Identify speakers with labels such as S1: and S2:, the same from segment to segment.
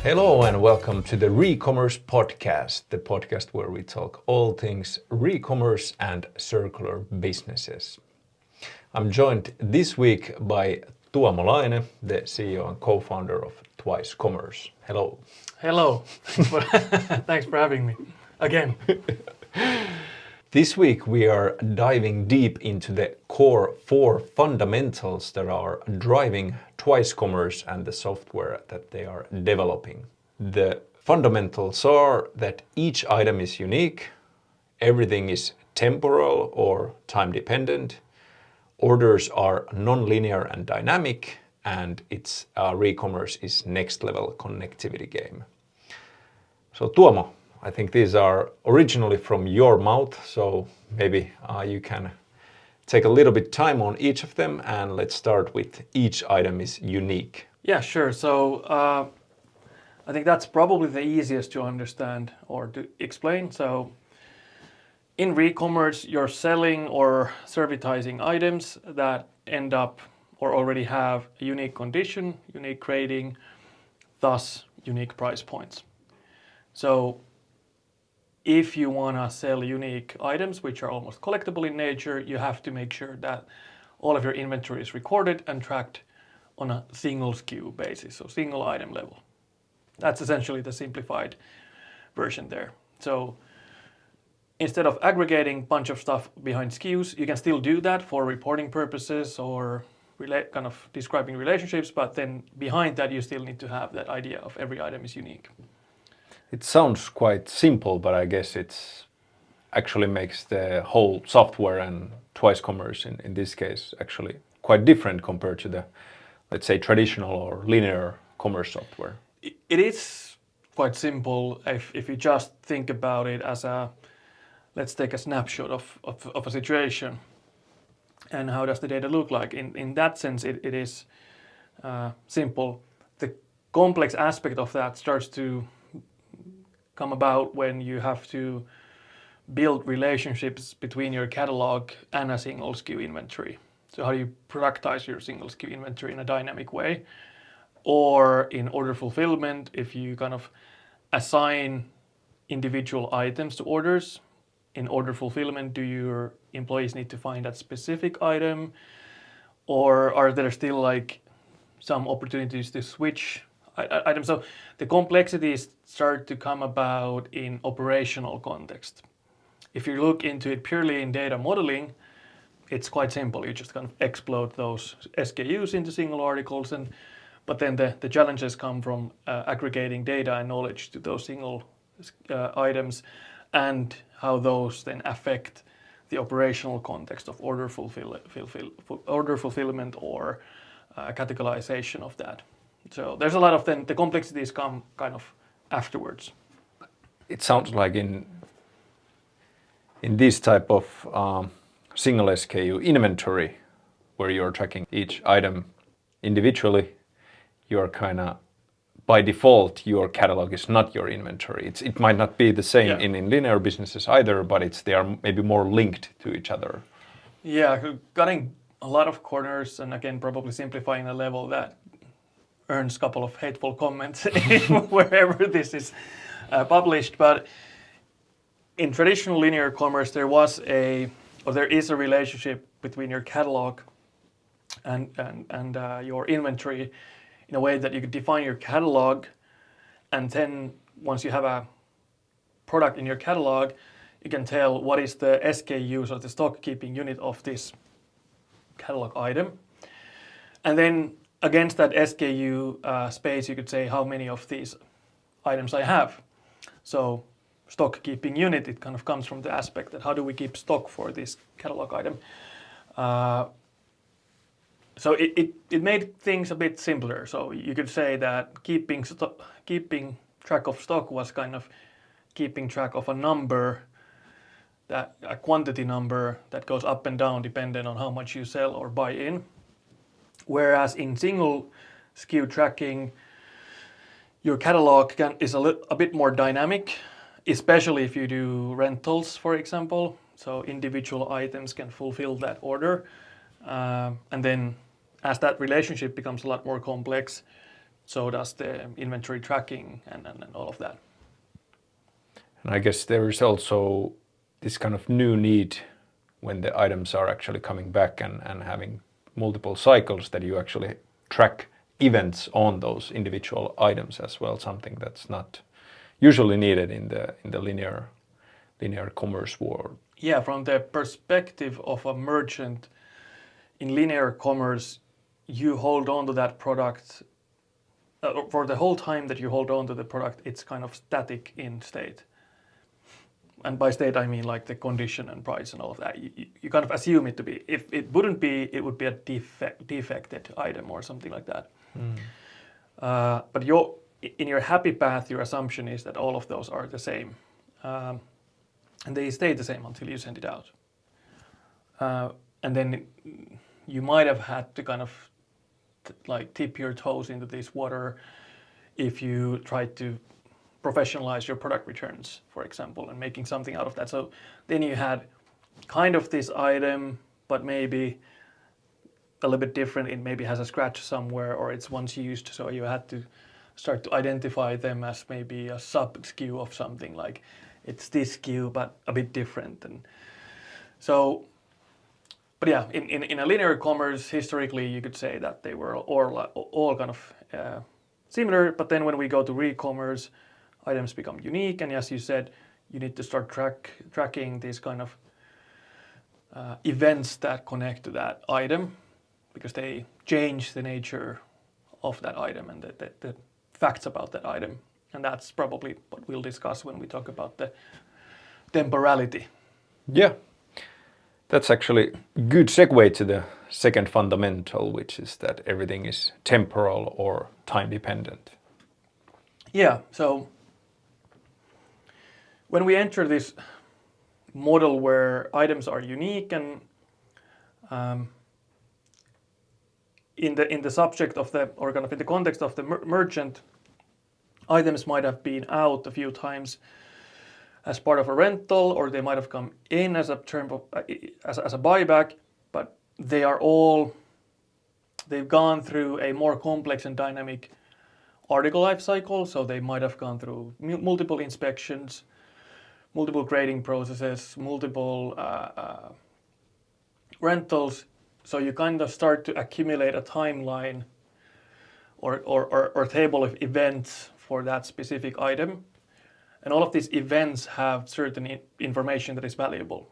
S1: Hello and welcome to the Recommerce podcast, the podcast where we talk all things recommerce and circular businesses. I'm joined this week by Tuomo Laine, the CEO and co-founder of Twice Commerce. Hello.
S2: Hello. Thanks for having me again.
S1: This week we are diving deep into the core 4 fundamentals that are driving Twice Commerce and the software that they are developing. The fundamentals are that each item is unique, everything is temporal or time dependent, orders are non-linear and dynamic, and its recommerce is next level connectivity game. So Tuomo, I think these are originally from your mouth, so maybe you can take a little bit time on each of them, and let's start with each item is unique.
S2: Yeah, sure. So I think that's probably the easiest to understand or to explain. So in recommerce, you're selling or servitizing items that end up or already have a unique condition, unique rating, thus unique price points. So if you want to sell unique items, which are almost collectible in nature, you have to make sure that all of your inventory is recorded and tracked on a single SKU basis, so single item level. That's essentially the simplified version there. So instead of aggregating a bunch of stuff behind SKUs, you can still do that for reporting purposes or kind of describing relationships, but then behind that you still need to have that idea of every item is unique.
S1: It sounds quite simple, but I guess it's actually makes the whole software and Twice Commerce in this case actually quite different compared to the, let's say, traditional or linear commerce software.
S2: It is quite simple if you just think about it as let's take a snapshot of a situation and how does the data look like. In that sense, it is simple. The complex aspect of that starts to come about when you have to build relationships between your catalog and a single SKU inventory. So how do you productize your single SKU inventory in a dynamic way? Or in order fulfillment, if you kind of assign individual items to orders, in order fulfillment, do your employees need to find that specific item? Or are there still like some opportunities to switch items? So the complexities start to come about in operational context. If you look into it purely in data modeling, it's quite simple. You just kind of explode those SKUs into single articles, but then the challenges come from aggregating data and knowledge to those single items and how those then affect the operational context of order fulfillment or categorization of that. So there's a lot of the complexities come kind of afterwards.
S1: It sounds like in this type of single SKU inventory, where you're tracking each item individually, you're kind of, by default, your catalog is not your inventory. It might not be the same in linear businesses either, but they are maybe more linked to each other.
S2: Yeah, cutting a lot of corners and again, probably simplifying a level that earns a couple of hateful comments wherever this is published. But in traditional linear commerce, there is a relationship between your catalog and your inventory in a way that you could define your catalog, and then once you have a product in your catalog, you can tell what is the SKU, so the stock keeping unit of this catalog item. And then against that SKU space, you could say how many of these items I have. So stock keeping unit, it kind of comes from the aspect that how do we keep stock for this catalog item. So it made things a bit simpler. So you could say that keeping track of stock was kind of keeping track of a number, that a quantity number that goes up and down depending on how much you sell or buy in. Whereas in single SKU tracking, your catalog is a bit more dynamic, especially if you do rentals, for example. So individual items can fulfill that order. And then as that relationship becomes a lot more complex, So does the inventory tracking and all of that.
S1: And I guess there is also this kind of new need when the items are actually coming back and having multiple cycles, that you actually track events on those individual items as well, something that's not usually needed in the linear commerce world.
S2: Yeah, from the perspective of a merchant in linear commerce, you hold on to that product for the whole time that you hold on to the product. It's kind of static in state. And by state, I mean like the condition and price and all of that. You kind of assume it to be. If it wouldn't be, it would be a defected item or something like that. But in your happy path, your assumption is that all of those are the same. And they stay the same until you send it out. And then you might have had to kind of like tip your toes into this water if you tried to professionalize your product returns, for example, and making something out of that. So then you had kind of this item, but maybe a little bit different. It maybe has a scratch somewhere, or it's once used. So you had to start to identify them as maybe a sub SKU of something, like it's this SKU but a bit different. And so, but yeah, in a linear commerce, historically, you could say that they were all kind of similar. But then when we go to re-commerce, items become unique, and as you said, you need to start tracking these kind of events that connect to that item, because they change the nature of that item and the facts about that item. And that's probably what we'll discuss when we talk about the temporality.
S1: Yeah, that's actually a good segue to the second fundamental, which is that everything is temporal or time dependent.
S2: Yeah, so when we enter this model where items are unique and in the subject of the, or kind of in the context of the merchant, items might have been out a few times as part of a rental, or they might have come in as a term of, as a buyback, but they've gone through a more complex and dynamic article life cycle. So they might have gone through multiple inspections, multiple grading processes, multiple rentals. So you kind of start to accumulate a timeline or table of events for that specific item. And all of these events have certain information that is valuable.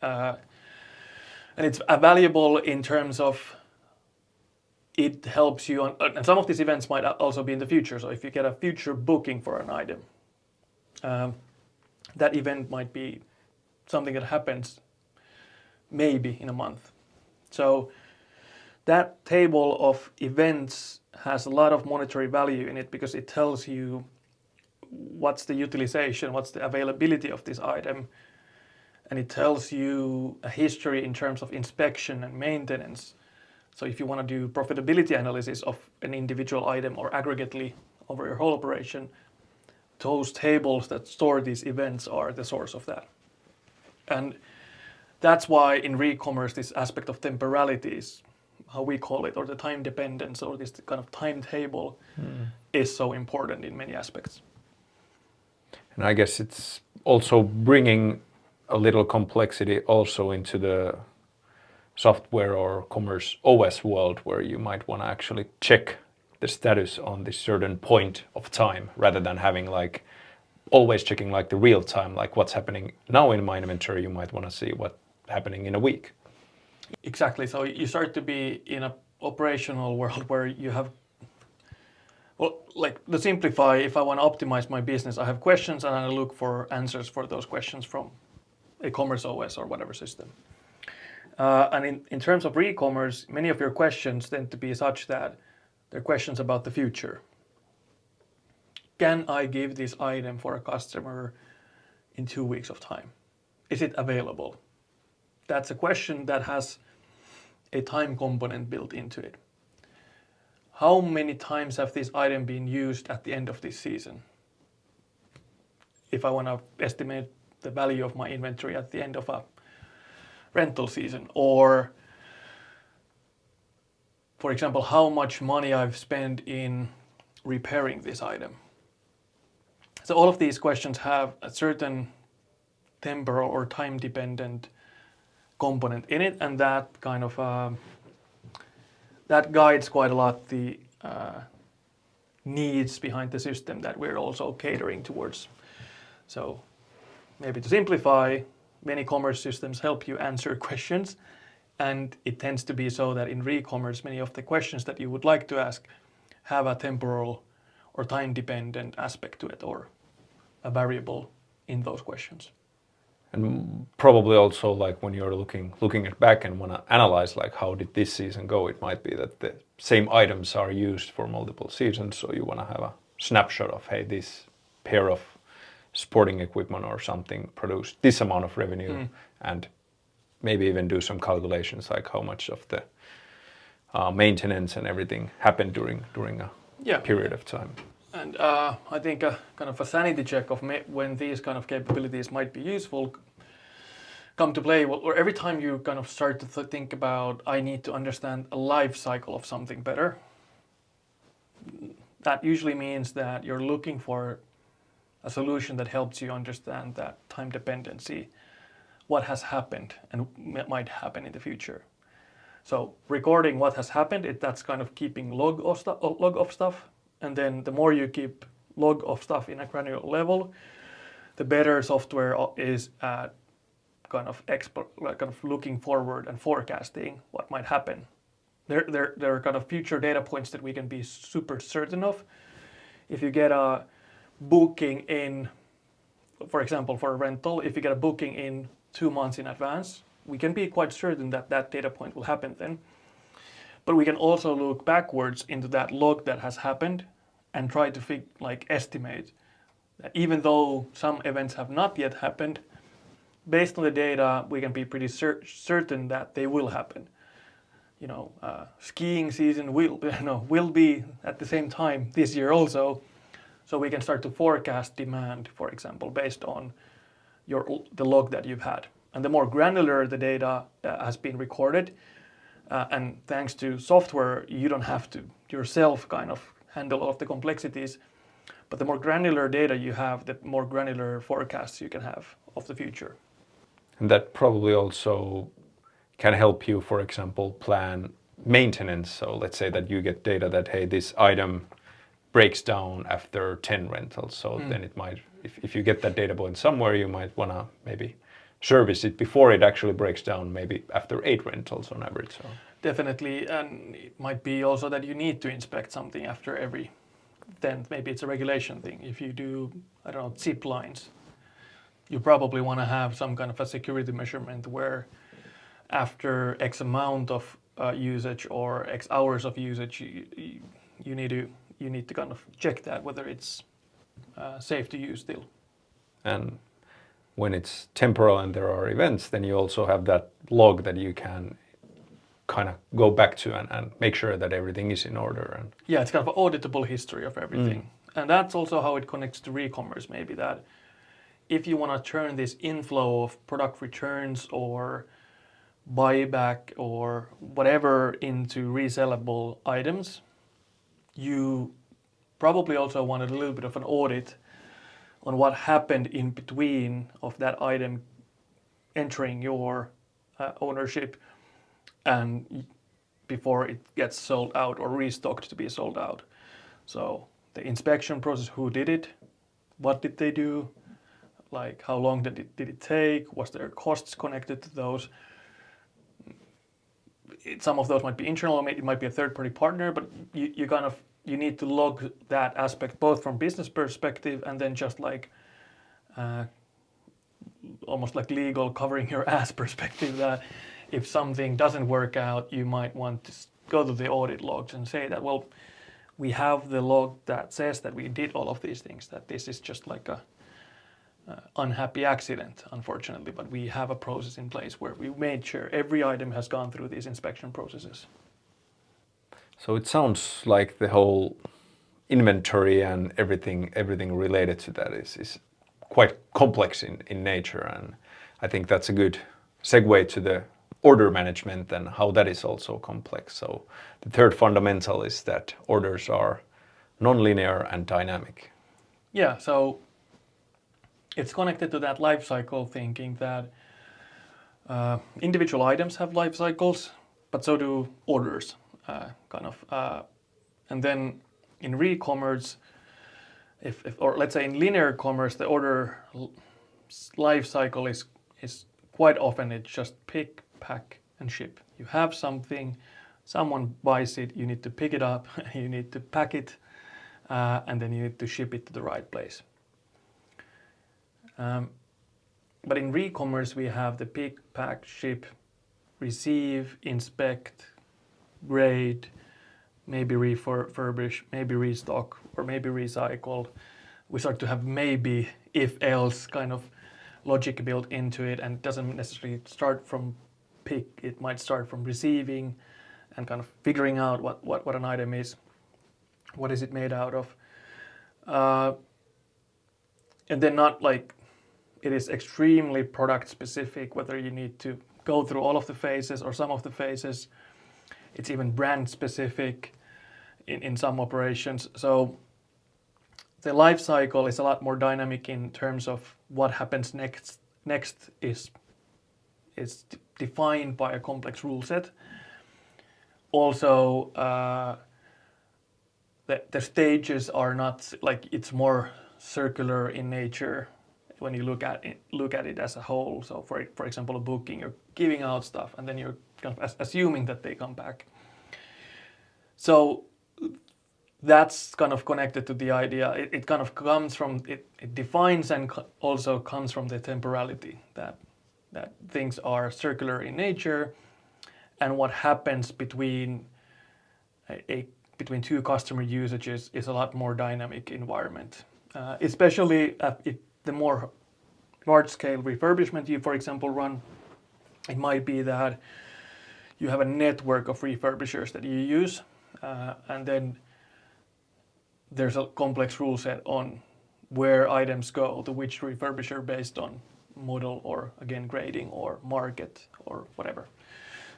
S2: And it's valuable in terms of it helps you, and some of these events might also be in the future. So if you get a future booking for an item, that event might be something that happens maybe in a month. So that table of events has a lot of monetary value in it, because it tells you what's the utilization, what's the availability of this item, and it tells you a history in terms of inspection and maintenance. So if you want to do profitability analysis of an individual item or aggregately over your whole operation, those tables that store these events are the source of that. And that's why in re-commerce, this aspect of temporality is how we call it, or the time dependence, or this kind of timetable is so important in many aspects.
S1: And I guess it's also bringing a little complexity also into the software or commerce OS world, where you might want to actually check the status on this certain point of time, rather than having like always checking like the real time, like what's happening now in my inventory. You might want to see what's happening in a week.
S2: Exactly. So you start to be in an operational world where you have, well, like to simplify, if I want to optimize my business, I have questions and I look for answers for those questions from a commerce OS or whatever system. And in terms of re-commerce, many of your questions tend to be such that they're questions about the future. Can I give this item for a customer in 2 weeks of time? Is it available? That's a question that has a time component built into it. How many times have this item been used at the end of this season? If I want to estimate the value of my inventory at the end of a rental season, or for example, how much money I've spent in repairing this item? So all of these questions have a certain temporal or time-dependent component in it, and that kind of that guides quite a lot the needs behind the system that we're also catering towards. So maybe to simplify, many commerce systems help you answer questions, and it tends to be so that in re-commerce, many of the questions that you would like to ask have a temporal or time-dependent aspect to it, or a variable in those questions.
S1: And probably also like when you're looking at back and want to analyze like how did this season go, it might be that the same items are used for multiple seasons, so you want to have a snapshot of, hey, this pair of sporting equipment or something produced this amount of revenue, and maybe even do some calculations like how much of the maintenance and everything happened during a period of time.
S2: And I think a kind of a sanity check of when these kind of capabilities might be useful come to play, or every time you kind of start to think about, I need to understand a life cycle of something better, that usually means that you're looking for a solution that helps you understand that time dependency, what has happened and might happen in the future. So recording what has happened, that's kind of keeping log of stuff. And then the more you keep log of stuff in a granular level, the better software is at kind of looking forward and forecasting what might happen. There are kind of future data points that we can be super certain of. If you get a booking in, for example, for a rental, if you get a booking in 2 months in advance, we can be quite certain that that data point will happen then. But we can also look backwards into that log that has happened and try to estimate that even though some events have not yet happened, based on the data, we can be pretty certain that they will happen. Skiing season will be at the same time this year also, so we can start to forecast demand, for example, based on the log that you've had. And the more granular the data has been recorded, and thanks to software, you don't have to yourself kind of handle all of the complexities. But the more granular data you have, the more granular forecasts you can have of the future.
S1: And that probably also can help you, for example, plan maintenance. So let's say that you get data that, hey, this item breaks down after 10 rentals. So then it might, if you get that data point somewhere, you might want to maybe service it before it actually breaks down, maybe after 8 rentals on average. So.
S2: Definitely, and it might be also that you need to inspect something after every 10th. Maybe it's a regulation thing. If you do, I don't know, zip lines, you probably want to have some kind of a security measurement where after X amount of usage or X hours of usage, you need to kind of check that whether it's safe to use still.
S1: And when it's temporal and there are events, then you also have that log that you can kind of go back to and make sure that everything is in order. And
S2: yeah, it's kind of an auditable history of everything. And that's also how it connects to re-commerce, maybe, that if you want to turn this inflow of product returns or buyback or whatever into resellable items, you probably also wanted a little bit of an audit on what happened in between of that item entering your ownership and before it gets sold out or restocked to be sold out. So the inspection process, who did it, what did they do, like how long did it take, was there costs connected to those? Some of those might be internal, or it might be a third-party partner, but you need to log that aspect both from business perspective and then just like almost like legal covering your ass perspective, that if something doesn't work out, you might want to go to the audit logs and say that, well, we have the log that says that we did all of these things, that this is just like a unhappy accident, unfortunately, but we have a process in place where we made sure every item has gone through these inspection processes.
S1: So it sounds like the whole inventory and everything related to that is quite complex in nature, and I think that's a good segue to the order management and how that is also complex. So the third fundamental is that orders are non-linear and dynamic.
S2: Yeah, so it's connected to that life cycle thinking that individual items have life cycles, but so do orders, and then in re-commerce, or let's say in linear commerce, the order life cycle is quite often it's just pick, pack, and ship. You have something, someone buys it, you need to pick it up, you need to pack it, and then you need to ship it to the right place. But in re-commerce, we have the pick, pack, ship, receive, inspect, grade, maybe refurbish, maybe restock, or maybe recycle. We start to have maybe, if else kind of logic built into it, and it doesn't necessarily start from pick. It might start from receiving and kind of figuring out what an item is, what is it made out of, and then not like it is extremely product specific, whether you need to go through all of the phases or some of the phases. It's even brand specific in some operations. So the life cycle is a lot more dynamic in terms of what happens next. Next is defined by a complex rule set. Also, the stages are not like it's more circular in nature when you look at it as a whole. So for example, a booking, you're giving out stuff and then you're kind of assuming that they come back. So that's kind of connected to the idea. It kind of comes from it defines and also comes from the temporality that things are circular in nature, and what happens between between two customer usages is a lot more dynamic environment. Especially if the more large-scale refurbishment you, for example, run, it might be that you have a network of refurbishers that you use, and then there's a complex rule set on where items go to which refurbisher based on model or, again, grading or market or whatever.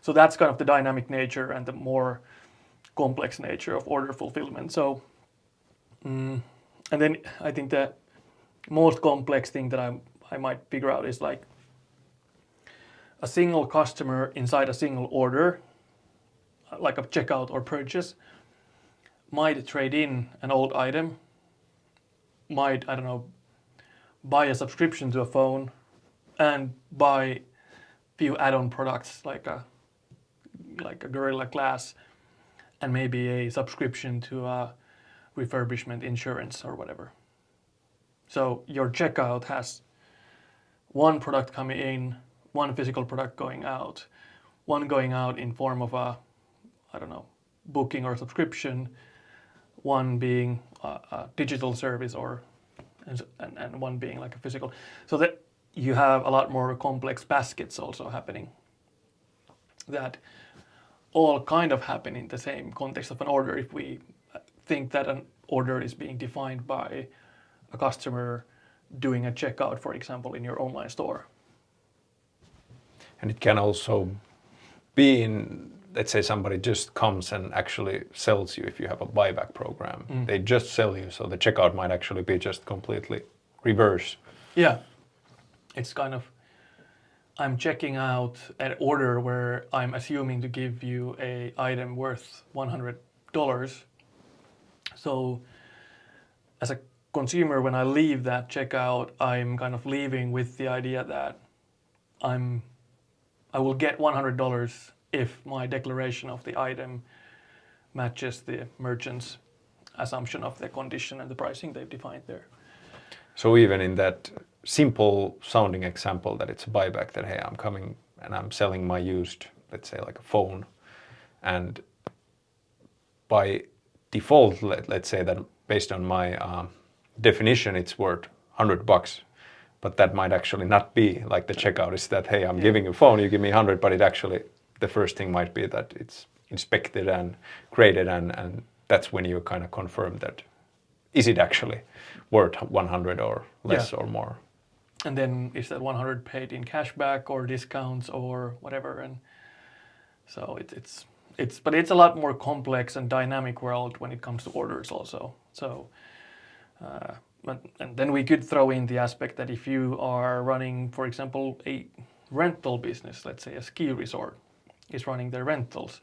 S2: So that's kind of the dynamic nature and the more complex nature of order fulfillment. So, and then I think the most complex thing that I might figure out is like a single customer inside a single order, like a checkout or purchase, might trade in an old item, might, I don't know, buy a subscription to a phone and buy few add-on products like a Gorilla Glass and maybe a subscription to a refurbishment insurance or whatever. So your checkout has one product coming in, one physical product going out, one going out in form of a, I don't know, booking or subscription, one being a digital service and one being like a physical. So that you have a lot more complex baskets also happening that all kind of happen in the same context of an order. If we think that an order is being defined by a customer doing a checkout, for example, in your online store.
S1: And it can also be in, let's say somebody just comes and actually sells you if you have a buyback program. They just sell you, so the checkout might actually be just completely reverse.
S2: Yeah, it's kind of, I'm checking out an order where I'm assuming to give you a item worth $100. So as a consumer, when I leave that checkout, I'm kind of leaving with the idea that I will get $100 if my declaration of the item matches the merchant's assumption of the condition and the pricing they've defined there.
S1: So even in that simple sounding example that it's a buyback, that hey, I'm coming and I'm selling my used, let's say like a phone, and by default, let's say that based on my definition, it's worth $100, but that might actually not be like the checkout is that, hey, I'm giving you a phone, you give me 100, but it actually, the first thing might be that it's inspected and graded, and that's when you kind of confirm that, is it actually worth 100 or less or more?
S2: And then is that 100 paid in cashback or discounts or whatever? And so but it's a lot more complex and dynamic world when it comes to orders also. So, and then we could throw in the aspect that if you are running, for example, a rental business, let's say a ski resort is running their rentals,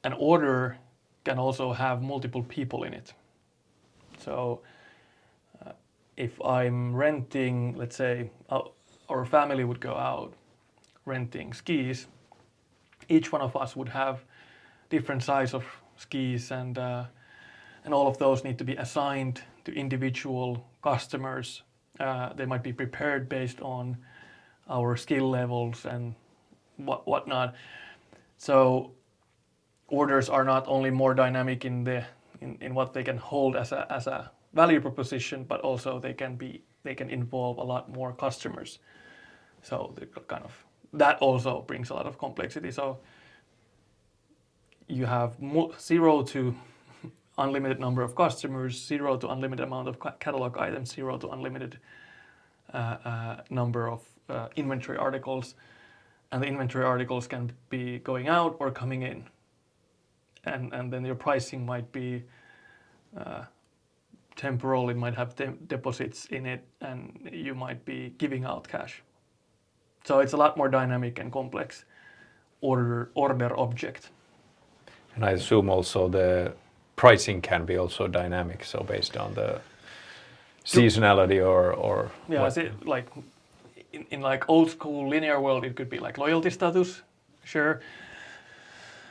S2: an order can also have multiple people in it. So if I'm renting, let's say our family would go out renting skis, each one of us would have different size of skis, and all of those need to be assigned to individual customers. They might be prepared based on our skill levels and whatnot. So orders are not only more dynamic in what they can hold as a value proposition, but also they can involve a lot more customers. So that also brings a lot of complexity. So you have 0 to unlimited number of customers, 0 to unlimited amount of catalog items, 0 to unlimited number of inventory articles, and the inventory articles can be going out or coming in, and then your pricing might be temporal. It might have deposits in it, and you might be giving out cash. So it's a lot more dynamic and complex order object.
S1: And I assume also the pricing can be also dynamic, so based on the seasonality or
S2: yeah,
S1: what?
S2: Like in like old school linear world, it could be like loyalty status, sure.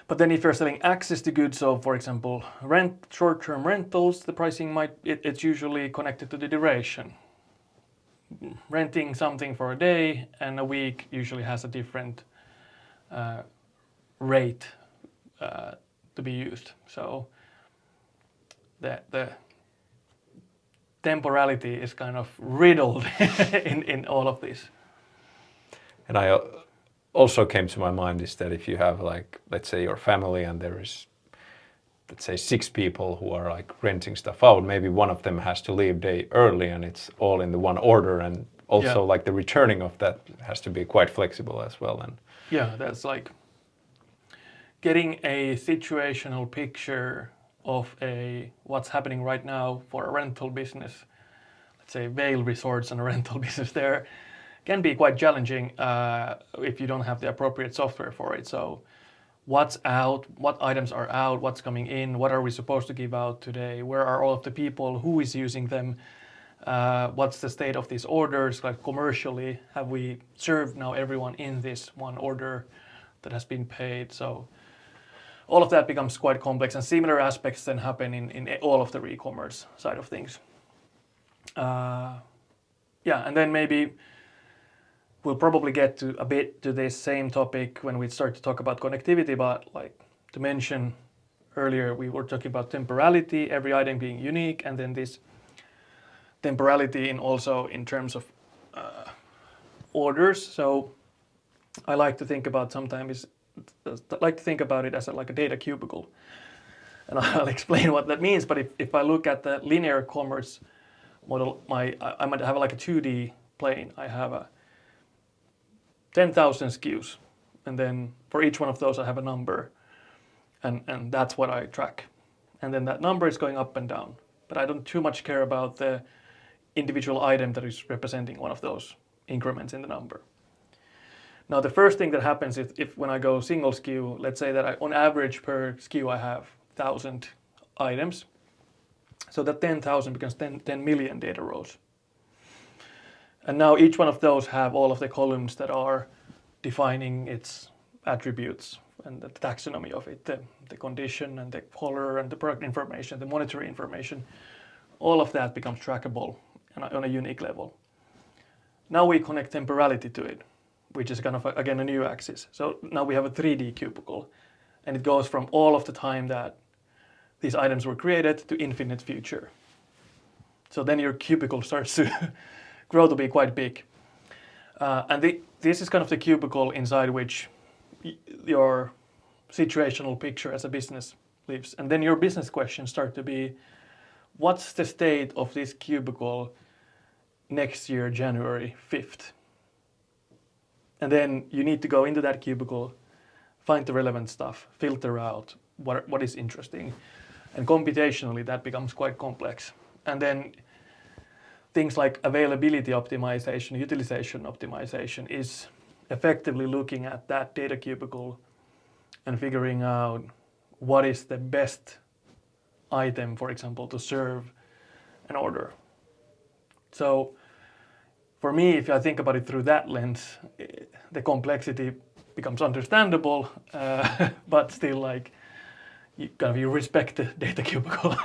S2: But then if you're selling access to goods, so for example, short-term rentals, the pricing it's usually connected to the duration. Renting something for a day and a week usually has a different rate to be used. So the temporality is kind of riddled in all of this.
S1: And I also came to my mind is that if you have like, let's say your family and there is, let's say 6 people who are like renting stuff out, maybe one of them has to leave day early and it's all in the one order, and also like the returning of that has to be quite flexible as well. And
S2: yeah, that's like getting a situational picture of what's happening right now for a rental business. Let's say Vail Resorts and a rental business there can be quite challenging if you don't have the appropriate software for it. So what's out, what items are out, what's coming in, what are we supposed to give out today, where are all of the people, who is using them, what's the state of these orders, like commercially, have we served now everyone in this one order that has been paid? So all of that becomes quite complex, and similar aspects then happen in all of the re-commerce side of things. And then maybe we'll probably get to a bit to this same topic when we start to talk about connectivity, but like to mention earlier, we were talking about temporality, every item being unique, and then this temporality also in terms of orders. So I like to think about it as like a data cubicle, and I'll explain what that means. But if I look at the linear commerce model, I might have like a 2D plane. I have 10,000 SKUs, and then for each one of those I have a number, and that's what I track, and then that number is going up and down, but I don't too much care about the individual item that is representing one of those increments in the number. Now the first thing that happens if when I go single SKU, let's say that on average per SKU I have 1,000 items, so that 10,000 becomes 10 million data rows. And now each one of those have all of the columns that are defining its attributes and the taxonomy of it, the condition and the color and the product information, the monetary information. All of that becomes trackable on a unique level. Now we connect temporality to it, which is kind of, again, a new axis. So now we have a 3D cubicle, and it goes from all of the time that these items were created to infinite future. So then your cubicle starts to grow to be quite big. This is kind of the cubicle inside which your situational picture as a business lives. And then your business questions start to be, what's the state of this cubicle next year, January 5th? And then you need to go into that cubicle, find the relevant stuff, filter out what is interesting, And computationally, that becomes quite complex. And then things like availability optimization, utilization optimization is effectively looking at that data cubicle and figuring out what is the best item, for example, to serve an order. So for me, if I think about it through that lens, the complexity becomes understandable, but still like you respect the data cubicle.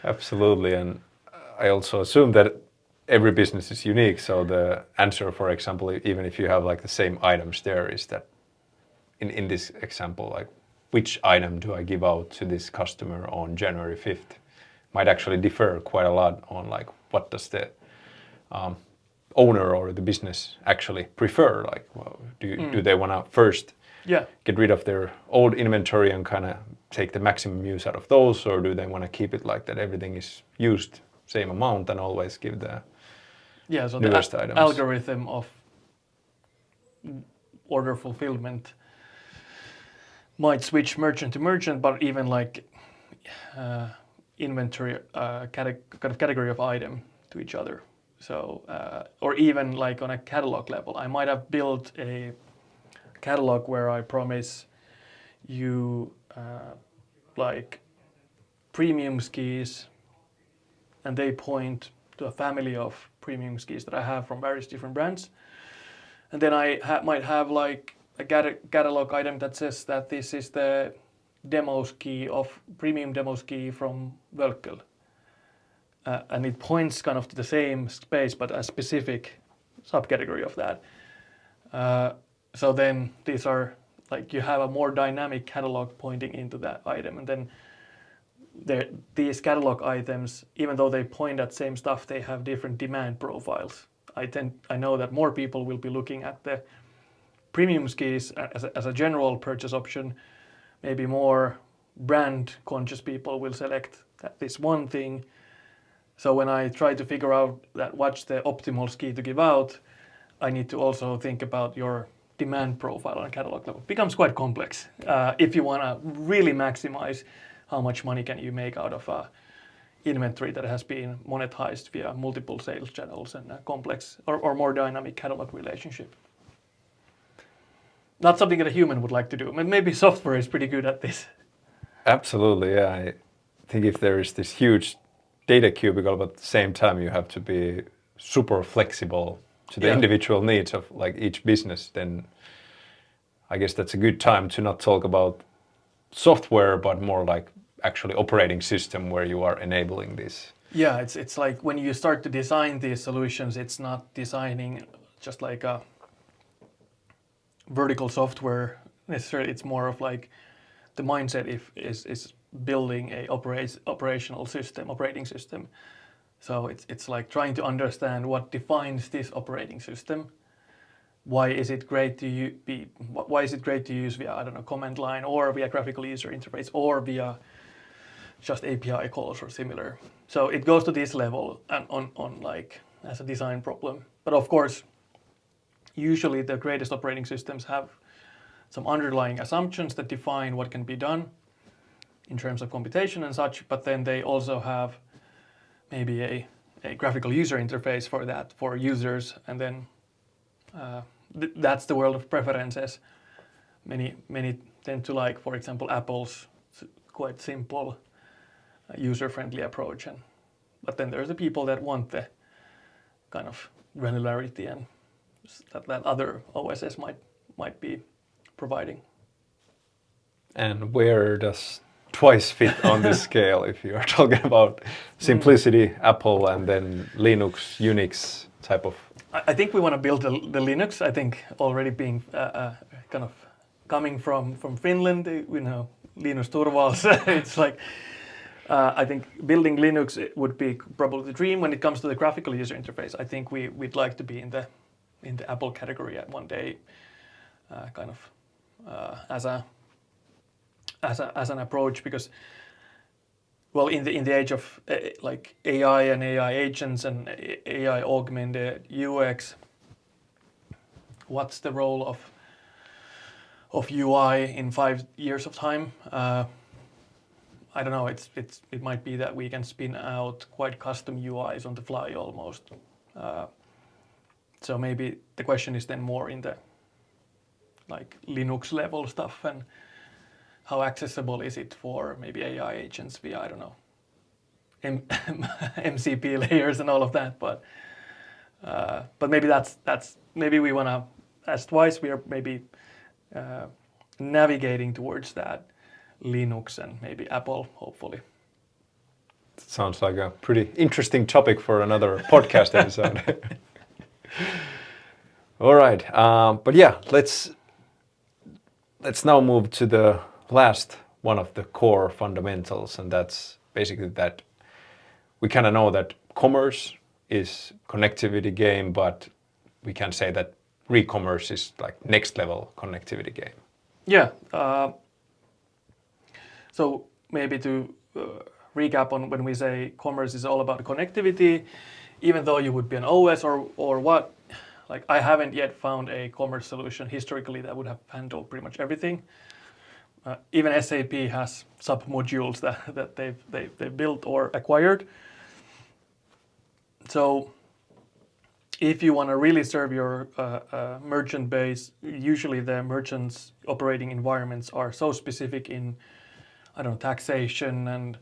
S1: Absolutely, and I also assume that every business is unique. So the answer, for example, even if you have like the same items there, is that in this example, like which item do I give out to this customer on January 5th, might actually differ quite a lot on like what does the owner or the business actually prefer. Like, well, do they want to first get rid of their old inventory and kind of take the maximum use out of those, or do they want to keep it like that everything is used same amount and always give the
S2: so
S1: newest
S2: the
S1: items?
S2: algorithm of order fulfillment might switch merchant to merchant, but even like inventory kind of category of item to each other. So or even like on a catalog level, I might have built a catalog where I promise you like premium skis, and they point to a family of premium skis that I have from various different brands. And then I might have like a catalog item that says that this is the demo ski of premium demo ski from Völkel. And it points kind of to the same space, but a specific subcategory of that. So then these are like you have a more dynamic catalog pointing into that item, and then these catalog items, even though they point at same stuff, they have different demand profiles. I know that more people will be looking at the premium skis as a general purchase option. Maybe more brand conscious people will select this one thing. So when I try to figure out that what's the optimal ski to give out, I need to also think about your demand profile on a catalog level. It becomes quite complex if you want to really maximize how much money can you make out of a inventory that has been monetized via multiple sales channels and a complex or more dynamic catalog relationship. Not something that a human would like to do. Maybe software is pretty good at this.
S1: Absolutely, yeah. I think if there is this huge data cubicle, but at the same time you have to be super flexible to the individual needs of like each business, then I guess that's a good time to not talk about software, but more like actually operating system where you are enabling this.
S2: Yeah, it's like when you start to design these solutions, it's not designing just like a vertical software necessarily. It's more of like the mindset is building a operational system, operating system. So it's like trying to understand what defines this operating system. Why is it great to use via, I don't know, command line or via graphical user interface or via just API calls or similar. So it goes to this level and on like as a design problem. But of course, usually the greatest operating systems have some underlying assumptions that define what can be done in terms of computation and such, but then they also have maybe a graphical user interface for that, for users, and then that's the world of preferences. Many tend to like, for example, Apple's quite simple, user-friendly approach, but then there's the people that want the kind of granularity and that other OSS might be providing.
S1: And where does Twice fit on this scale if you are talking about simplicity, Apple, and then Linux, Unix type of?
S2: I think we want to build the Linux. I think already being kind of coming from Finland, you know, Linus Torvalds. It's like I think building Linux would be probably the dream when it comes to the graphical user interface. I think we'd like to be in the Apple category at one day, kind of as an approach, because well, in the age of like AI and AI agents and AI augmented UX, what's the role of UI in 5 years of time? I don't know. It might be that we can spin out quite custom UIs on the fly almost. So maybe the question is then more in the like Linux level stuff and how accessible is it for maybe AI agents via, I don't know, MCP layers and all of that. But maybe that's maybe we want to, as Twice, we are maybe navigating towards that Linux and maybe Apple, hopefully.
S1: Sounds like a pretty interesting topic for another podcast episode. All right, but yeah, let's now move to the last one of the core fundamentals, and that's basically that we kind of know that commerce is connectivity game, but we can say that recommerce is like next level connectivity game.
S2: Yeah. So maybe to recap on when we say commerce is all about connectivity, even though you would be an OS or what, like I haven't yet found a commerce solution historically that would have handled pretty much everything. Even SAP has sub-modules that they've built or acquired. So if you want to really serve your merchant base, usually the merchants' operating environments are so specific in, I don't know, taxation and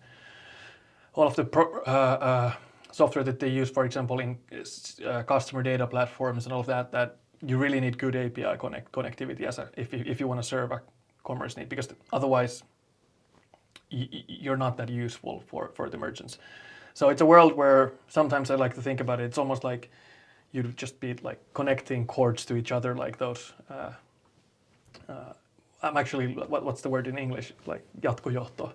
S2: all of the software that they use, for example, in customer data platforms and all of that, that you really need good API connectivity if you want to serve a commerce need, because otherwise you're not that useful for the merchants. So it's a world where sometimes I like to think about it. It's almost like you'd just be like connecting cords to each other, like those. I'm actually, what's the word in English? Like jatkojohto.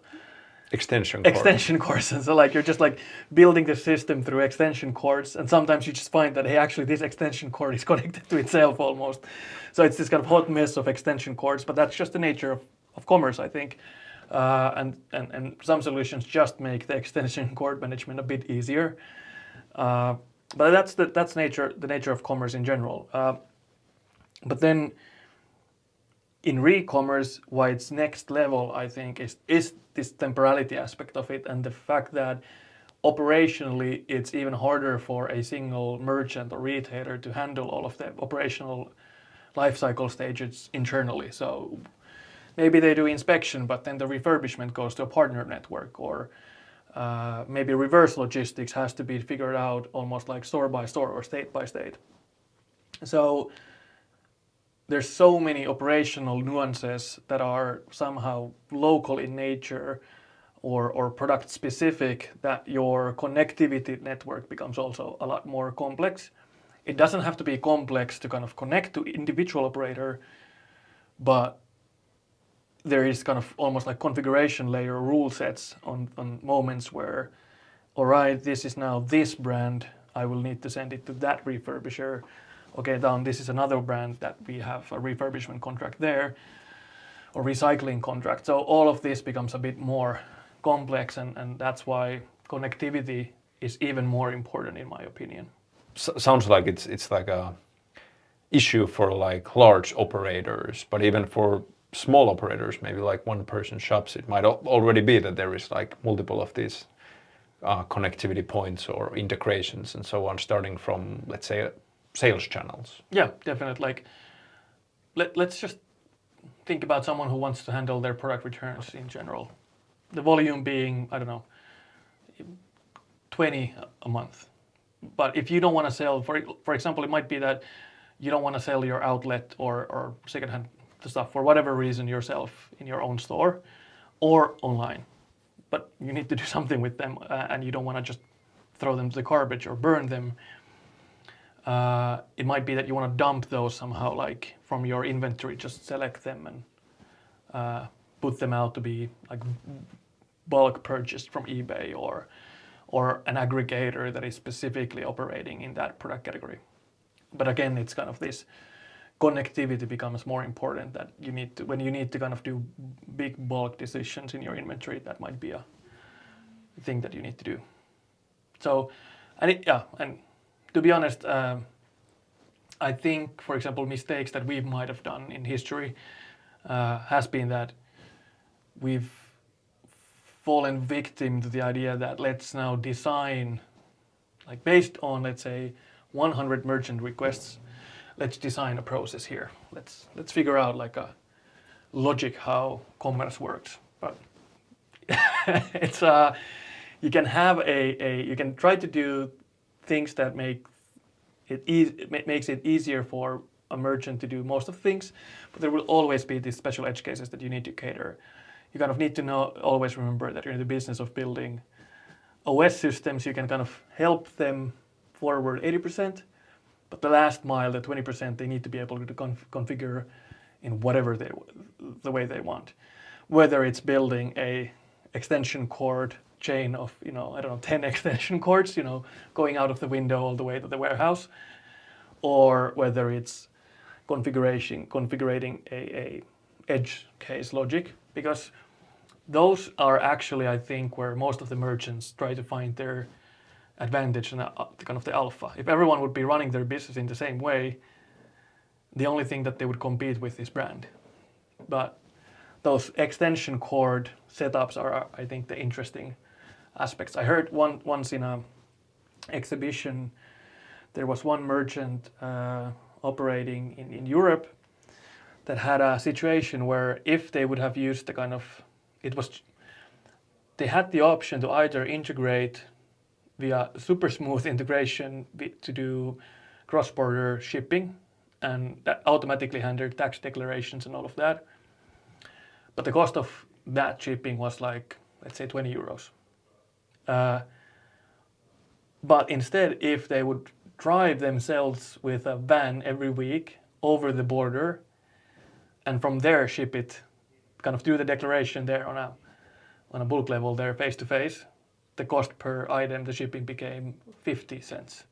S1: Extension cords.
S2: Extension cords. And so like you're just like building the system through extension cords, and sometimes you just find that, hey, actually this extension cord is connected to itself almost. So it's this kind of hot mess of extension cords, but that's just the nature of commerce, I think. And some solutions just make the extension cord management a bit easier. But that's the nature of commerce in general. But then in re-commerce, why it's next level, I think, is this temporality aspect of it, and the fact that operationally it's even harder for a single merchant or retailer to handle all of the operational lifecycle stages internally. So maybe they do inspection, but then the refurbishment goes to a partner network, or maybe reverse logistics has to be figured out almost like store by store or state by state. So there's so many operational nuances that are somehow local in nature or product specific that your connectivity network becomes also a lot more complex. It doesn't have to be complex to kind of connect to individual operator, but there is kind of almost like configuration layer rule sets on moments where, all right, this is now this brand, I will need to send it to that refurbisher. Okay, down this is another brand that we have a refurbishment contract there, or recycling contract. So all of this becomes a bit more complex, and that's why connectivity is even more important in my opinion.
S1: Sounds like it's like a issue for like large operators, but even for small operators, maybe like one person shops, it might already be that there is like multiple of these connectivity points or integrations and so on, starting from, let's say, sales channels.
S2: Yeah, definitely. Like, let's just think about someone who wants to handle their product returns in general. The volume being, I don't know, 20 a month. But if you don't want to sell, for example, it might be that you don't want to sell your outlet or secondhand stuff for whatever reason yourself in your own store or online. But you need to do something with them, and you don't want to just throw them to the garbage or burn them. It might be that you want to dump those somehow, like from your inventory, just select them and put them out to be like bulk purchased from eBay or an aggregator that is specifically operating in that product category. But again, it's kind of this connectivity becomes more important, that you need to, when you need to kind of do big bulk decisions in your inventory, that might be a thing that you need to do. So, and to be honest, I think, for example, mistakes that we might have done in history has been that we've fallen victim to the idea that let's now design, like based on, let's say, 100 merchant requests, let's design a process here. Let's figure out like a logic how commerce works. But it's you can have you can try to do things that makes it easier for a merchant to do most of the things, but there will always be these special edge cases that you need to cater. You kind of need to always remember that you're in the business of building OS systems. You can kind of help them forward 80%, but the last mile, the 20%, they need to be able to configure in whatever the way they want. Whether it's building a extension cord chain of, 10 extension cords, going out of the window all the way to the warehouse, or whether it's configuring a edge case logic, because those are actually, I think, where most of the merchants try to find their advantage and kind of the alpha. If everyone would be running their business in the same way, the only thing that they would compete with is brand. But those extension cord setups are, I think, the interesting aspects. I heard once in a exhibition, there was one merchant operating in Europe that had a situation where if they would have used the kind of, they had the option to either integrate via super smooth integration to do cross-border shipping, and that automatically handled tax declarations and all of that. But the cost of that shipping was like, let's say 20 euros. But instead, if they would drive themselves with a van every week over the border, and from there ship it, kind of do the declaration there on a bulk level there face to face, the cost per item, the shipping became 50 cents.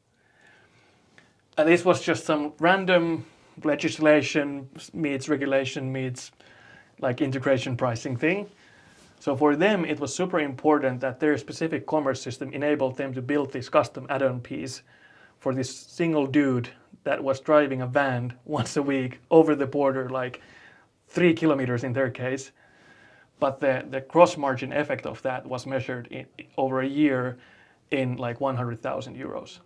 S2: And this was just some random legislation meets regulation meets like integration pricing thing. So for them, it was super important that their specific commerce system enabled them to build this custom add-on piece for this single dude that was driving a van once a week over the border, like 3 kilometers in their case. But the cross margin effect of that was measured over a year in like 100,000 euros.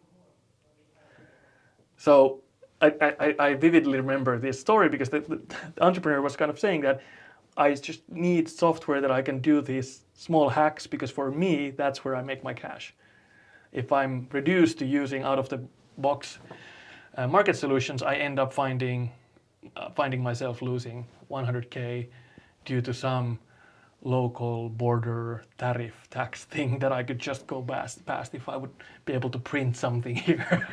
S2: So I vividly remember this story because the entrepreneur was kind of saying that I just need software that I can do these small hacks, because for me, that's where I make my cash. If I'm reduced to using out-of-the-box market solutions, I end up finding myself losing 100K due to some local border tariff tax thing that I could just go past if I would be able to print something here.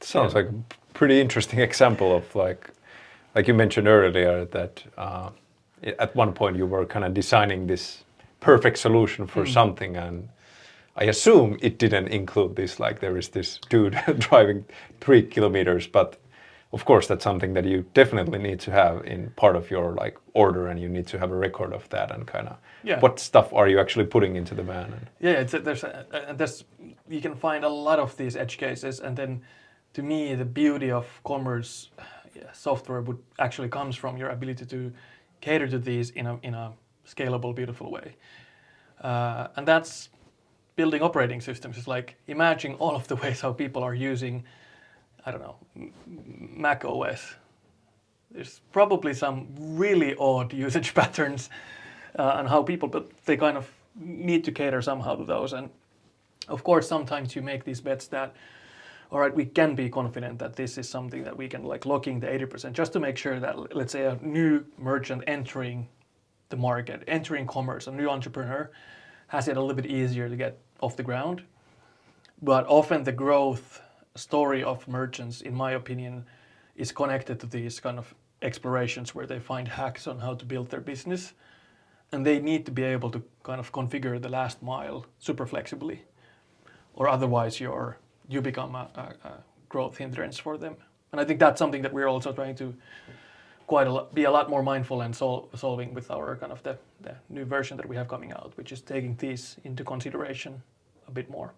S1: Sounds like a pretty interesting example of like you mentioned earlier that at one point you were kind of designing this perfect solution for something, and I assume it didn't include this, like there is this dude driving 3 kilometers, but of course that's something that you definitely need to have in part of your like order, and you need to have a record of that and kind of what stuff are you actually putting into the van.
S2: There's you can find a lot of these edge cases, and then to me the beauty of commerce software would actually comes from your ability to cater to these in a scalable, beautiful way, and that's building operating systems. It's like imagine all of the ways how people are using, I don't know, Mac OS. There's probably some really odd usage patterns and how people, but they kind of need to cater somehow to those. And of course, sometimes you make these bets that, all right, we can be confident that this is something that we can like lock in the 80% just to make sure that, let's say, a new merchant entering the market, entering commerce, a new entrepreneur has it a little bit easier to get off the ground. But often the growth story of merchants, in my opinion, is connected to these kind of explorations where they find hacks on how to build their business, and they need to be able to kind of configure the last mile super flexibly, or otherwise you become a growth hindrance for them. And I think that's something that we're also trying to be a lot more mindful and solving with our kind of the new version that we have coming out, which is taking these into consideration a bit more.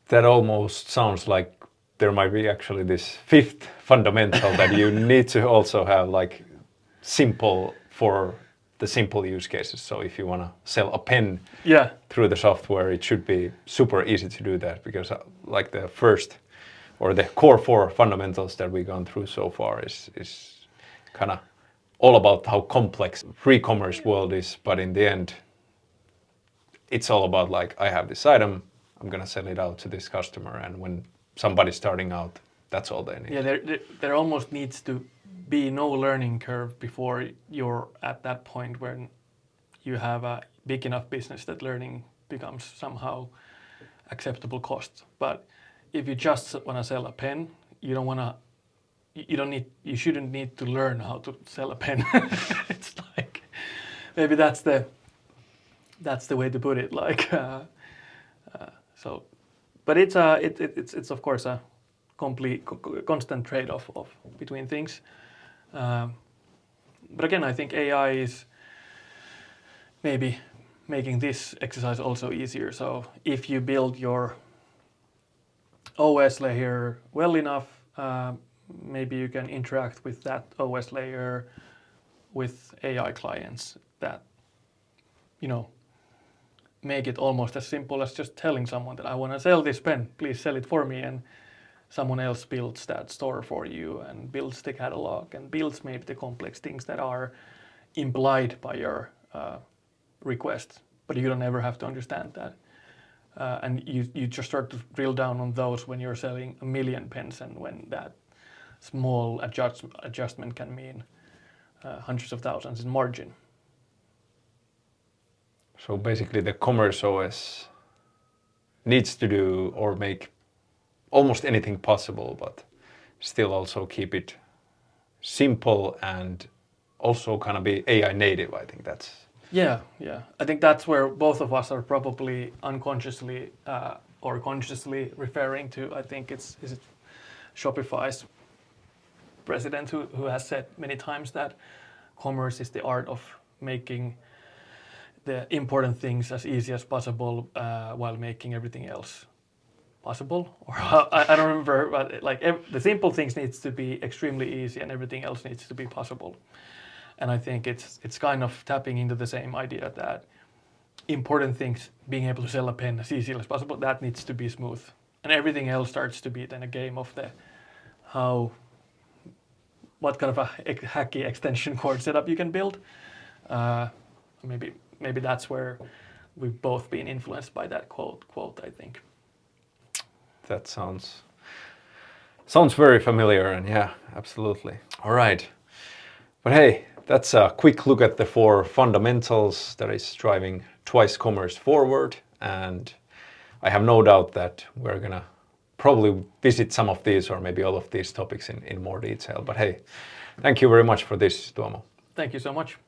S1: That almost sounds like there might be actually this fifth fundamental that you need to also have like simple for the simple use cases. So if you want to sell a pen
S2: Yeah.
S1: through the software, it should be super easy to do that, because like the first or the core 4 fundamentals that we've gone through so far is kind of all about how complex re-commerce world is. But in the end, it's all about like, I have this item, I'm gonna sell it out to this customer, and when somebody's starting out, that's all they need.
S2: Yeah, there almost needs to be no learning curve before you're at that point when you have a big enough business that learning becomes somehow acceptable cost. But if you just want to sell a pen, you shouldn't need to learn how to sell a pen. It's like, maybe that's the way to put it. Like, so, but it's of course a constant trade-off between things. But again, I think AI is maybe making this exercise also easier. So if you build your OS layer well enough, maybe you can interact with that OS layer with AI clients that, make it almost as simple as just telling someone that I want to sell this pen, please sell it for me, and someone else builds that store for you and builds the catalog and builds maybe the complex things that are implied by your request, but you don't ever have to understand that. And you just start to drill down on those when you're selling 1 million pens, and when that small adjustment can mean hundreds of thousands in margin.
S1: So basically the commerce OS needs to do or make almost anything possible, but still also keep it simple and also kind of be AI native. I think that's...
S2: Yeah. I think that's where both of us are probably unconsciously or consciously referring to. I think is it Shopify's president who has said many times that commerce is the art of making the important things as easy as possible while making everything else possible. Or I don't remember, but like the simple things needs to be extremely easy and everything else needs to be possible. And I think it's kind of tapping into the same idea that important things, being able to sell a pen as easy as possible, that needs to be smooth. And everything else starts to be then a game of what kind of a hacky extension cord setup you can build. Maybe that's where we've both been influenced by that quote, I think.
S1: That sounds very familiar, and yeah, absolutely. All right. But hey, that's a quick look at the 4 fundamentals that is driving Twice Commerce forward, and I have no doubt that we're gonna probably visit some of these or maybe all of these topics in more detail. But hey, thank you very much for this, Tuomo.
S2: Thank you so much.